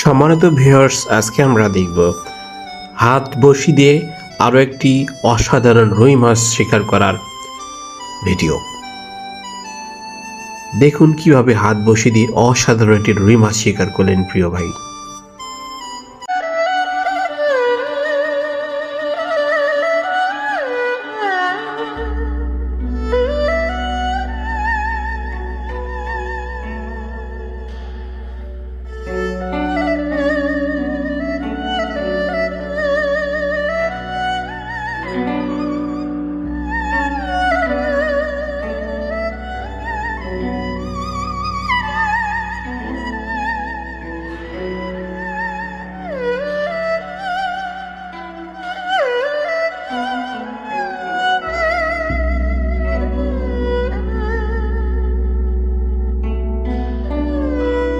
সম্মানিত ভিউয়ার্স, আজকে আমরা দেখব হাত বড়শি দিয়ে আরও একটি অসাধারণ রুই মাছ শিকার করার ভিডিও। দেখুন কিভাবে হাত বড়শি দিয়ে অসাধারণ একটি রুই মাছ শিকার করলেন প্রিয় ভাই।